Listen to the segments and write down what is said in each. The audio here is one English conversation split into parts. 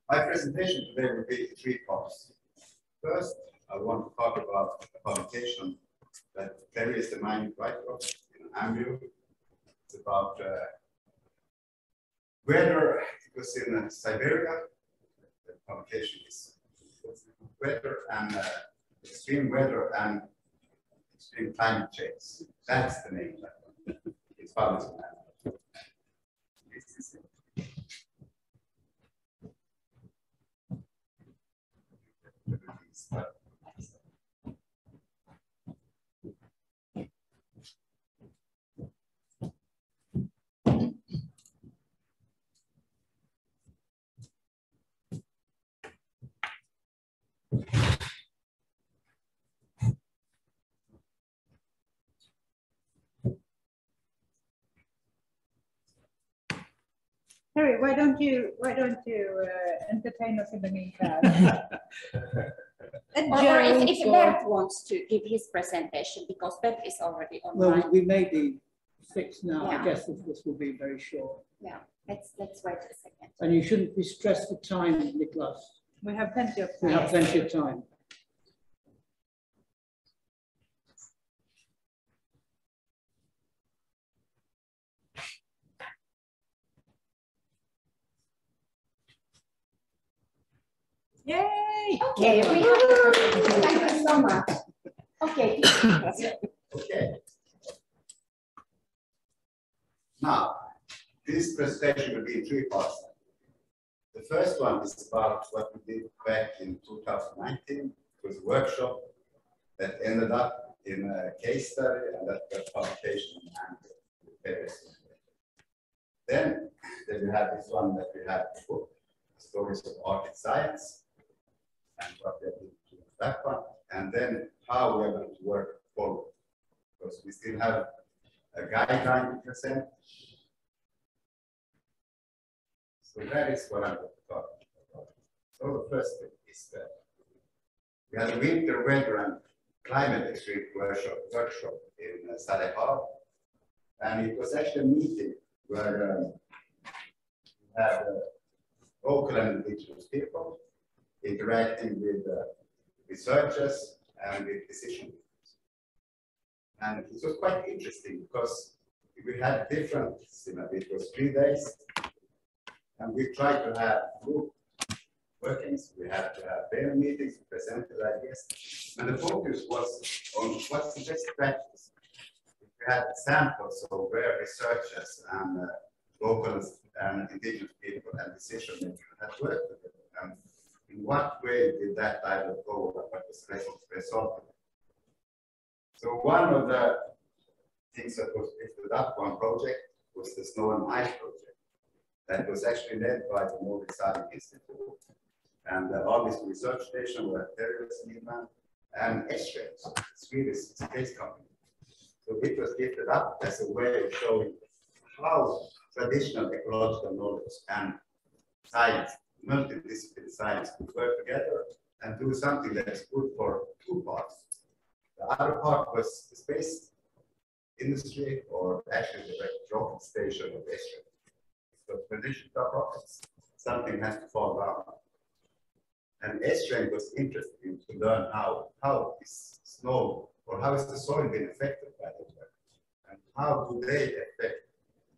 My presentation today will be in three parts. First, I want to talk about a publication that carries the mining write-off in Ambu. It's about weather. It was in Siberia. The publication is weather and extreme weather and extreme climate change. That's the name of that one. It's published in Ambu. This is it. Harry, why don't you entertain us in the meantime? Or if Bert wants to give his presentation, because Bert is already online. Well, we may be fixed now. Yeah. I guess this will be very short. Yeah, let's wait a second. And you shouldn't be stressed for time, Niklas. We have plenty of time. We have plenty of time. Yay! Okay, we have thank you so much. Okay. Okay. Now, this presentation will be in three parts. The first one is about what we did back in 2019. It was a workshop that ended up in a case study and that got publication in various. Then we have this one that we had before, Stories of Art and Science, and what we are doing to that one, and then how we are going to work forward, because we still have a guideline to present. So that is what I'm going to talk about. So the first thing is that we had a winter weather and climate extreme workshop in Salehar, and it was actually a meeting where we had local and indigenous people interacting with researchers and with decision makers. And it was quite interesting because we had different, it was 3 days, and we tried to have group workings, we had to have panel meetings, presented ideas, and the focus was on what's the best practice. We had samples of where researchers and local and indigenous people and decision makers had worked together. And in what way did that dialogue go? What was the result? So one of the things that was lifted up, one project, was the Snow and Ice project. That was actually led by the Nordic Science Institute and the August Research Station where Terrorist Neiman and Esrange, the Swedish space company. So it was lifted up as a way of showing how traditional ecological knowledge and science, multidisciplinary science, could work together and do something that is good for two parts. The other part was the space industry, or actually the rocket station of Esrange. So when they shoot up rockets, something has to fall down. And Esrange was interested in to learn how is snow, or how is the soil being affected by the weather, and how do they affect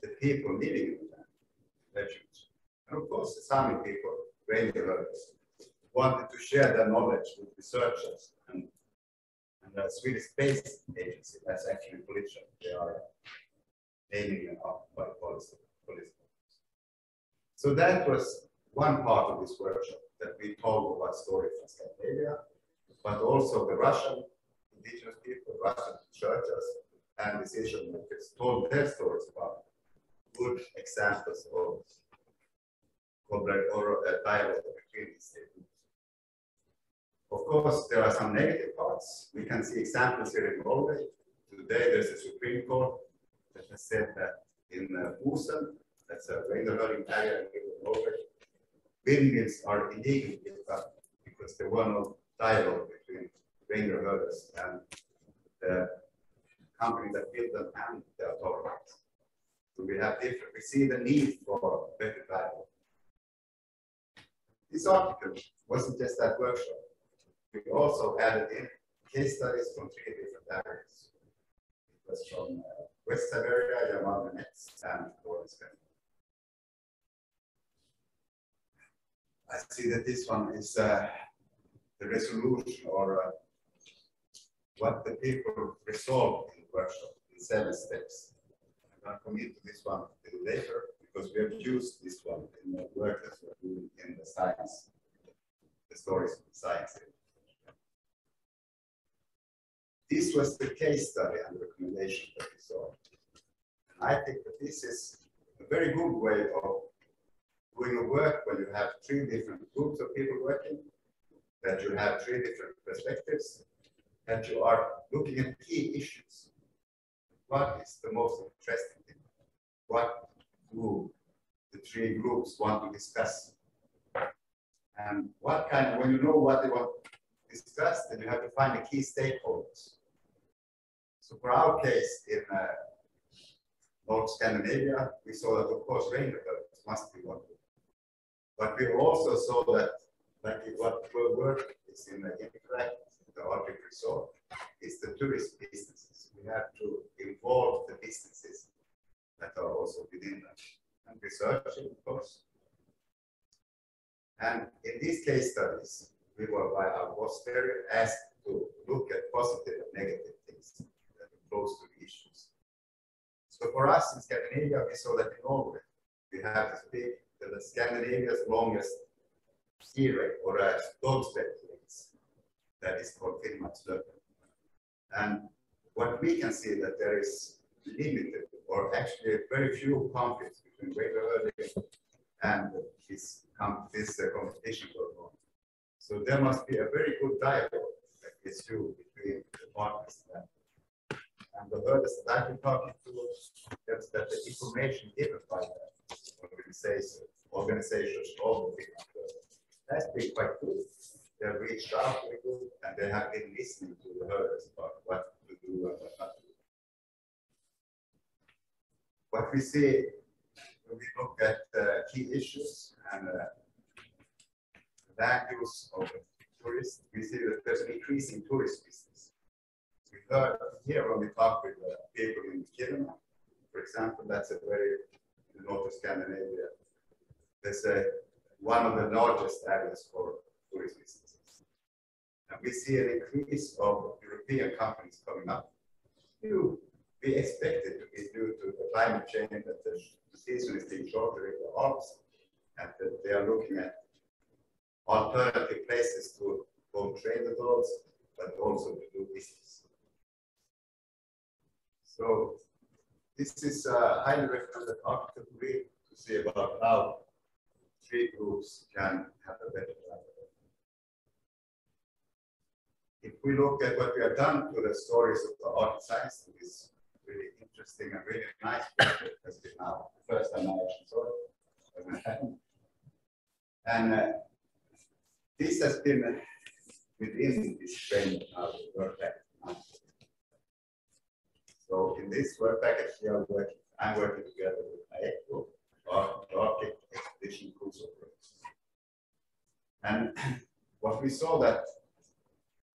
the people living in the refuge. And of course, the Sami people, ranger herders, wanted to share their knowledge with researchers, and the Swedish Space Agency, that's actually political. They are aiming them up by policy. So that was one part of this workshop, that we told about stories from Scandinavia, but also the Russian indigenous people, Russian churches, and decision makers told their stories about good examples of dialogue between these states. Of course, there are some negative parts. We can see examples here in Norway. Today, there's a Supreme Court that has said that in Osen, that's a reindeer herding area in Norway, windmills are illegal because there were no dialogue between reindeer herders and the company that built them and the authorities. So we have different, we see the need for better dialogue. this article wasn't just that workshop. We also added in case studies from 3 different areas. It was from West Siberia, Yamal Donetsk, and Northern Spain. I see that this one is the resolution or what the people resolved in the workshop in 7 steps. I'm going to commit to this one a little later because we have used this one in the work that we're doing in the science, the stories of science. This was the case study and recommendation that we saw. And I think that this is a very good way of doing a work when you have 3 different groups of people working, that you have 3 different perspectives, that you are looking at key issues. What is the most interesting thing? What do the 3 groups want to discuss? And what kind of, when you know what they want to discuss, then you have to find the key stakeholders. So for our case in North Scandinavia, we saw that of course rainbow must be one. But we also saw that like what will work is in the interact, the Arctic resort, is the tourist businesses. We have to involve the businesses that are also within that. And researching, of course. And in these case studies, we were by our boss very asked to look at positive and negative things that are close to the issues. So for us in Scandinavia, we saw that in Norway, we have this big, the Scandinavia's longest ski rate or a dog sled race that is called Finnmarksløpet. And what we can see that there is limited or actually very few conflicts between waiver herding and this competition going on. So there must be a very good dialogue that is due between the partners. And the herders that I've been talking to, that's that the information given by the organizations all the has been quite good. They have reached out very good and they have been listening to the herders about what to do and what not to do. What we see when we look at key issues and land use of tourists, we see that there's an increasing tourist business. We heard here when we talk with people in Kiruna, for example, that's a very in the north of Scandinavia. There's one of the largest areas for tourist businesses. And we see an increase of European companies coming up. We expect it to be due to the climate change that the season is being shorter in the Alps and that they are looking at alternative places to both train the dogs, but also to do business. So this is a highly recommended article to read to see about how 3 groups can have a better dialogue. If we look at what we have done to the stories of the art and science, it is really interesting and really nice project has been now the first time I actually saw it. And this has been within this frame of the work package. So in this work package, I'm working together with IECO, the Arctic Expedition Cruise Operators. And what we saw that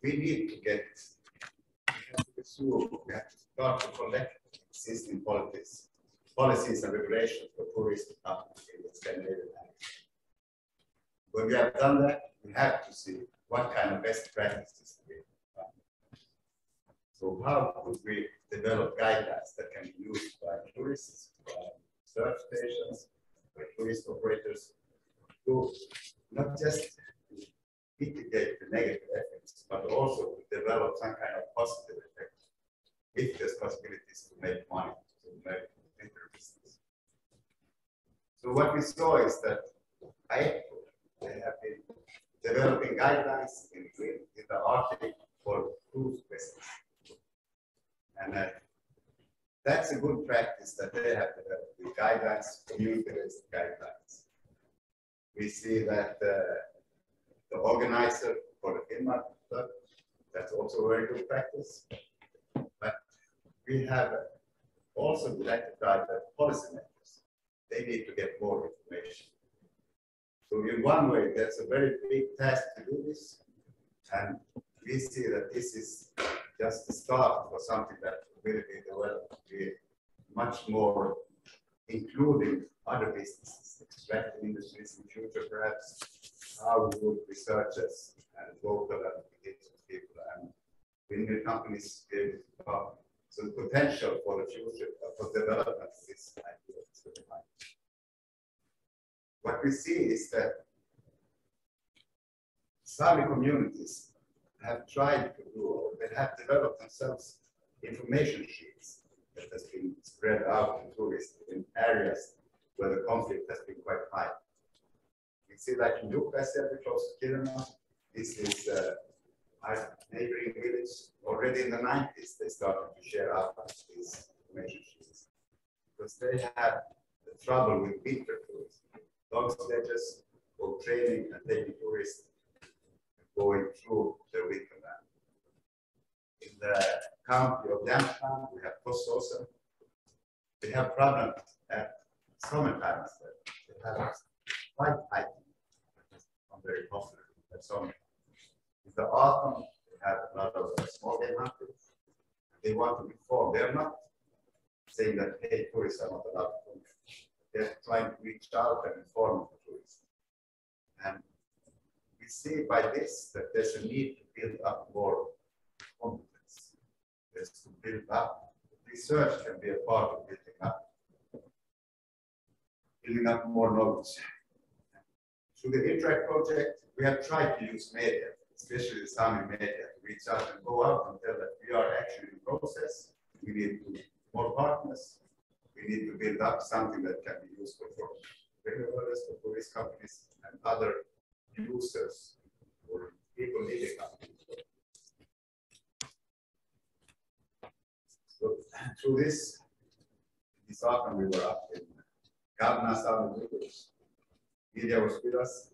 we need to get, we have to start to collect existing policies and regulations for tourists up in the Scandinavian area. When we have done that, we have to see what kind of best practices we have. So how could we develop guidelines that can be used by tourists, by research stations, by tourist operators to not just mitigate the negative effects, but also to develop some kind of positive effect if there's possibilities to make money, to make better business. So what we saw is that they have been developing guidelines in the Arctic for cruise vessels. And that's a good practice that they have developed with guidelines, community-based guidelines. We see that the organizer for the Finnmark Club, that's also a very good practice. But we have also identified that policymakers, they need to get more information. So in one way, that's a very big task to do this. And we see that this is just the start for something that will be developed to be much more including other businesses, extractive industries in the future, perhaps, how would researchers and local and indigenous people and windmill companies be able to come. So the potential for the future for development is very high. What we see is that Sami communities have tried to do, or they have developed themselves information sheets that has been spread out to tourists in areas where the conflict has been quite high. You see that in Jukkasjärvi, close to Kiruna, this is our neighboring village. Already in the 90s, they started to share out these information sheets because they had the trouble with winter tourism. Dog sledges for training and taking tourists going through the winterland. In the county of Jämtland, we have Kososa. They have problems at summertime. They have quite hiking. I'm very confident at summer. In the autumn, they have a lot of small game hunters. They want to inform. They're not saying that, hey, tourists are not allowed to come. They're trying to reach out and inform the tourists. And we see by this that there's a need to build up more competence. There's to build up. Research can be a part of building up more knowledge. Through the Interact project, we have tried to use media, especially the Sami media, to reach out and go out and tell that we are actually in the process. We need more partners. We need to build up something that can be useful for regulators, for tourist companies, and other users or people living up. So through this autumn we were up in Gavna Sami village. Media was with us,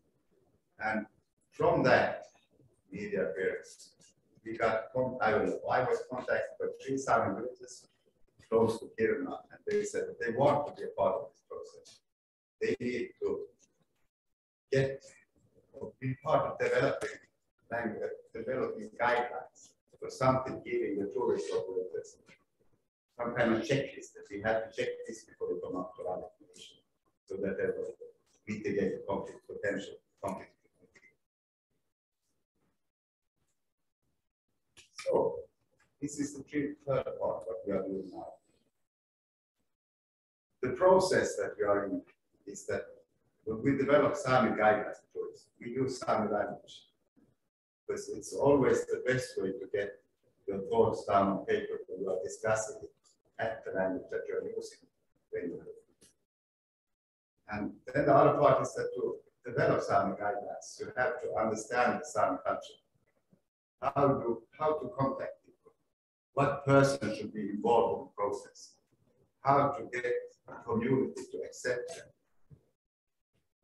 and from that media appearance, we got I was contacted by 3 Sami villages close to Kiruna, and they said that they want to be a part of this process. They need to get or be part of developing language, developing guidelines for something giving the tourist operators some kind of checklist that we have to check this before we come up to our information, so that they will mitigate the conflict potential conflict. So this is the third part what we are doing now. The process that we are in is that when we develop Sami guidelines for tourists, we use Sami language because it's always the best way to get your thoughts down on paper when you are discussing it at the language that you are using when you do it. And then the other part is that to develop Sami guidelines, you have to understand the Sami culture. How to contact people, what person should be involved in the process, how to get a community to accept them.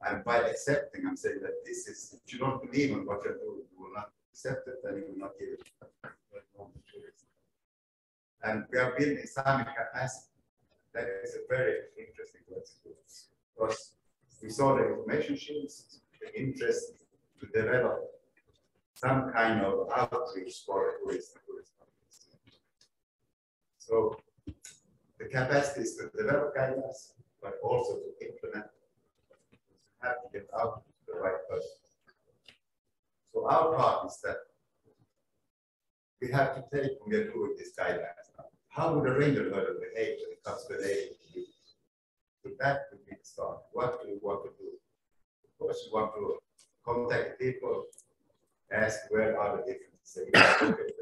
And by accepting, I'm saying that this is, if you don't believe in what you're doing, you will not accept it, and you will not give it to it. And we are building Sami capacity. That is a very interesting way to do it. Because we saw the information sheets, the interest to develop some kind of outreach for tourists. So the capacity is to develop guidelines, but also to implement. You have to get out to the right person. So our part is that we have to take when we are doing these guidelines now. How would a ranger herder behave when it comes to the So that would be the start. What do you want to do? Of course, you want to contact people, ask where are the differences located.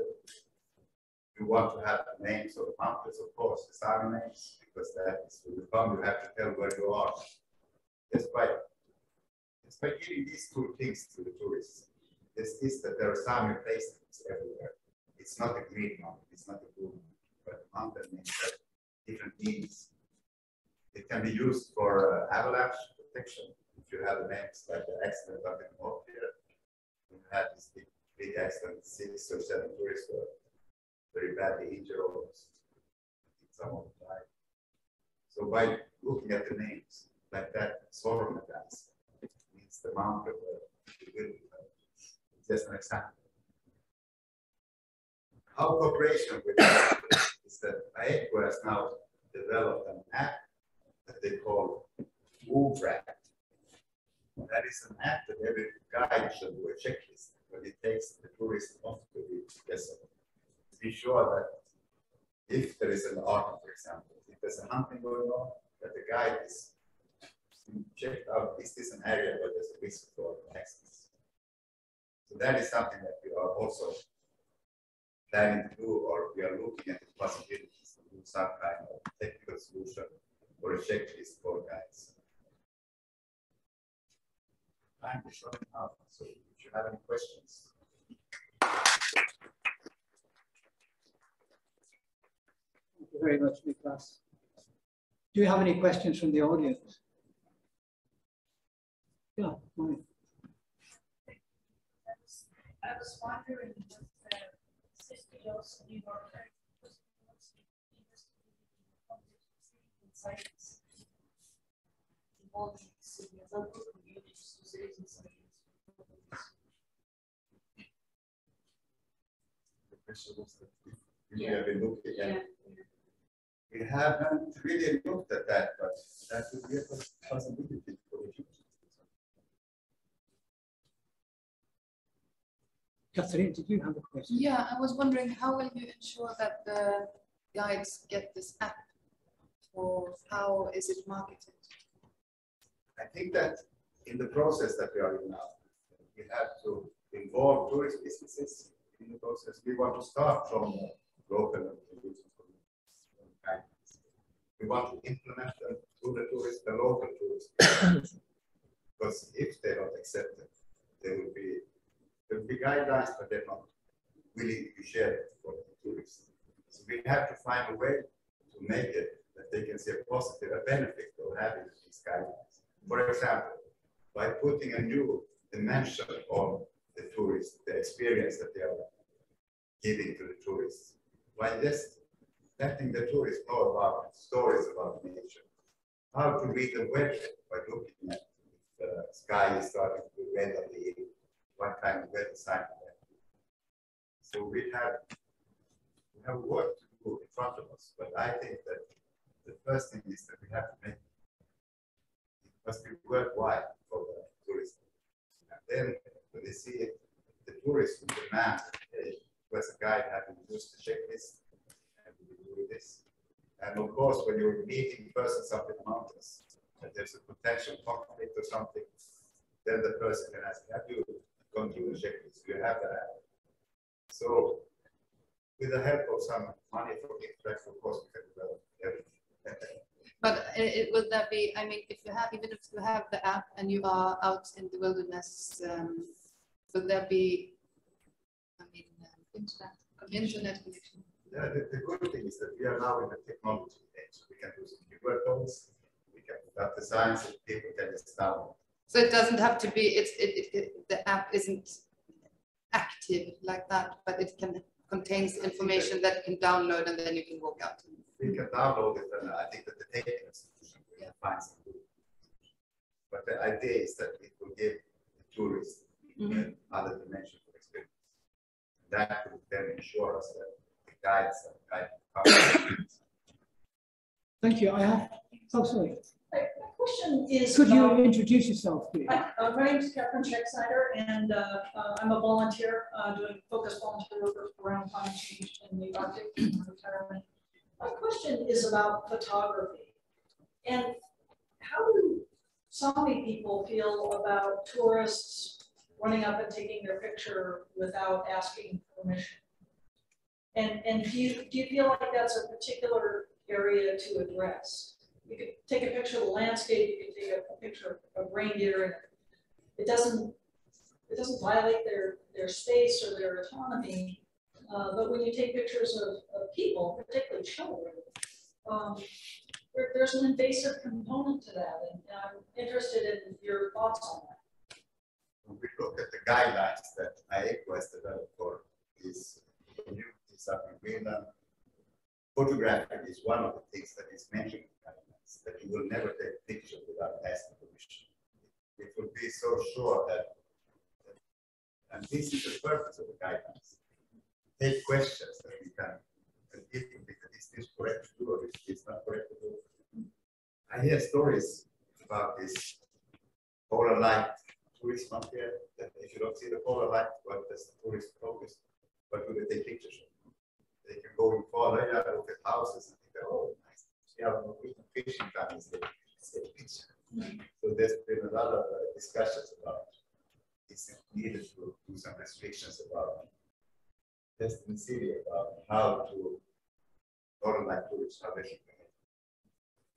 You want to have the names of the mountains, of course, the Sami names, because that is when you come, you have to tell where you are. It's by giving these 2 things to the tourists. This is that there are Sami places everywhere. It's not a green mountain, it's not a blue mountain, but mountain names have different meanings. It can be used for avalanche protection. If you have names like the accident up in North here, you had this big accident, 6 or 7 tourists were very badly injured almost. Some of them died. So by looking at the names like that, Soromagans means the mountain where we will. Just an example. Our cooperation with is that IECO has now developed an app that they call MoveRat. That is an app that every guide should do a checklist when it takes the tourist off to the vessel. To be sure that if there is an autumn, for example, if there's a hunting going on, that the guide is checked out, is this an area where there's a risk for accidents? So that is something that we are also planning to do, or we are looking at the possibilities to do some kind of technical solution or a checklist for guides. Time is running out, so if you have any questions. Thank you very much, Niklas. Do you have any questions from the audience? Yeah, fine. I was wondering if CCOs in New York insights involving local communities, citizens. The question was that we have been looking at. We haven't really looked at that, but that would be a possibility for the future. Catherine, did you have a question? Yeah, I was wondering how will you ensure that the guides get this app, or how is it marketed? I think that in the process that we are in now, we have to involve tourist businesses in the process. We want to start from local and tourism. We want to implement them to the tourists, the local tourists. Because if they don't accept it, there will be guidelines, but they're not willing to share it for the tourists. So we have to find a way to make it that they can see a positive benefit of having these guidelines. For example, by putting a new dimension on the tourists, the experience that they are giving to the tourists, by just letting the tourists know about stories about nature, how to read the weather by looking at if the sky is starting to be red on the evening, what kind of weather sign that. So we have work to do in front of us, but I think that the first thing is that we have to make it must be worthwhile for the tourists. And then when they see it, the tourists will demand as a guide having used the checklist and we do this. And of course, when you're meeting persons up in the mountains, and there's a potential conflict or something, then the person can ask, have you gone through the checklist? Do you have that? So with the help of some money from Interact, of course, we can develop everything. But would that be, I mean, if you have, even if you have the app and you are out in the wilderness, would there be, I mean, internet connection? Yeah, the good thing is that we are now in the technology age. We can do some QR codes, we can put up the signs, and people can just download. So it doesn't have to be, the app isn't active like that, but it contains information that you can download and then you can walk out. We can download it, and I think that the technical solution will find some good. But the idea is that it will give the tourists other dimensions of experience. That will then ensure us that the guides are guiding. Thank you. I have, oh, sorry. My question is, Could you introduce yourself, please? my name is Catherine Schecksnyder, and I'm a volunteer doing focused volunteer work around climate change in the Arctic in retirement. My question is about photography, and how do Sami people feel about tourists running up and taking their picture without asking permission? And do you feel like that's a particular area to address? You could take a picture of the landscape, you could take a picture of reindeer, and it doesn't violate their space or their autonomy. But when you take pictures of people, particularly children, there's an invasive component to that, and I'm interested in your thoughts on that. When we look at the guidelines that IECO has developed for these communities up in Greenland, photography is one of the things that is mentioned in the guidelines, that you will never take pictures without asking permission. it would be so sure that, and this is the purpose of the guidelines. Take questions that we can, and people, is this correct to do or is this not correct to do? I hear stories about this polar light tourist month here, that if you don't see the polar light, what does the tourist focus? What do they take pictures of? They can go in Florida, look at houses and think, oh, nice. See how Norwegian fishing families take a picture. So there's been a lot of discussions about it's needed to do some restrictions about just in the city about how to organize tourists, how they should behave.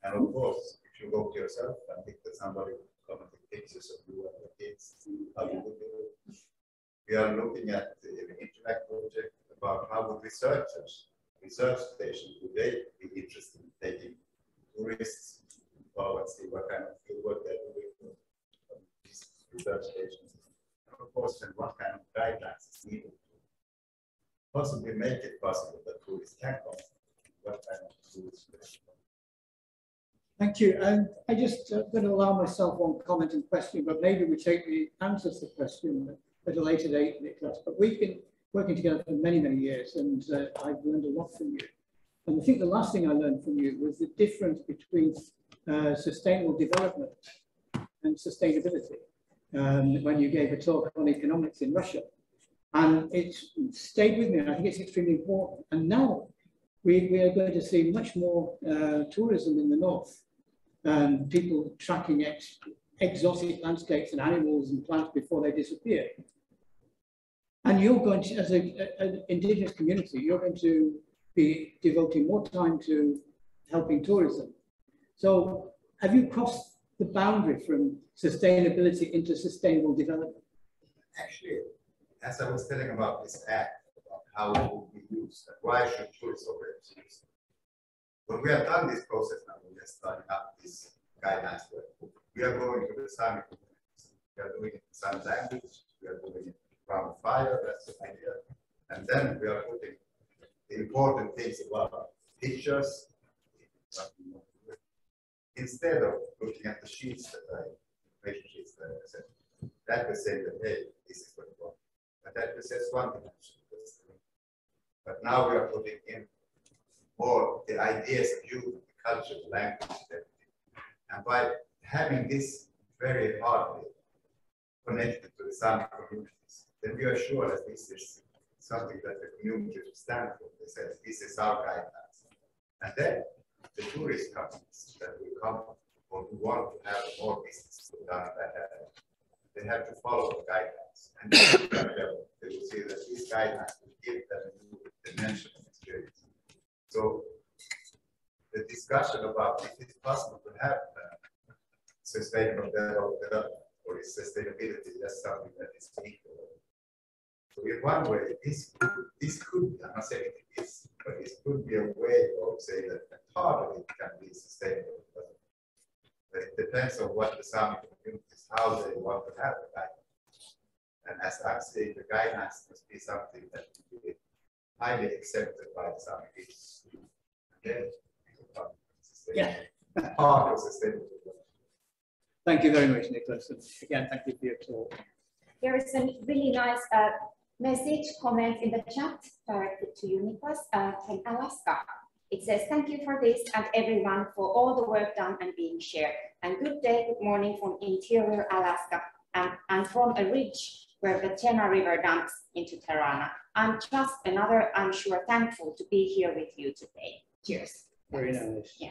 And of course, if you go to yourself and think that somebody will come and take pictures of you and your kids, how you would do it. We are looking at the Interact project about how would research stations, would they be interested in taking tourists forward, see what kind of field work they're doing on these research stations. And of course, then what kind of guidelines is needed to possibly make it possible that tourists can come. What kind of tourists? Thank you. And I just going to allow myself one comment and question, but maybe we take the answers to the question at a later date, Niklas. But we've been working together for many, many years, and I've learned a lot from you. And I think the last thing I learned from you was the difference between sustainable development and sustainability when you gave a talk on economics in Russia. And it's stayed with me, and I think it's extremely important. And now we are going to see much more tourism in the north, people tracking exotic landscapes and animals and plants before they disappear. And you're going to, as an indigenous community, you're going to be devoting more time to helping tourism. So have you crossed the boundary from sustainability into sustainable development? Actually, as I was telling about this act, about how it will be used and why should tourist operators use it. When we have done this process now, we are starting up this guidelines work. We are going to the Sami communities. We are doing it in Sami language. We are doing it around fire. That's the idea. And then we are putting the important things about pictures. Instead of looking at the sheets that information sheets that I said, that will say that hey, this is what you want. But that possesses one dimension. But now we are putting in more the ideas of youth, the culture, the language, everything. And by having this very hardly connected to the Sami communities, then we are sure that this is something that the community will stand for. They say, this is our guidelines. And then the tourist companies that will come or who want to have more business done at that area, they have to follow the guidelines. And they will see that these guidelines will give them a new dimension of experience. So the discussion about if it's possible to have sustainable development or is sustainability, that's something that is equal. So in one way, this could be, I'm not saying it is, but it could be a way of saying that part of it can be sustainable. But it depends on what the Sami communities, how they want to have the guidelines. And as I'm saying, the guidelines must be something that will be highly accepted by the Sami people. Again, part of sustainable development. Thank you very much, Niklas. And again, thank you for your talk. There is a really nice message, comment in the chat directed to you, Niklas, from Alaska. It says, thank you for this and everyone for all the work done and being shared. And good day, good morning from interior Alaska and from a ridge where the Tena River dumps into Tarana. I'm just another, I'm sure, thankful to be here with you today. Cheers. Very nice. Yeah.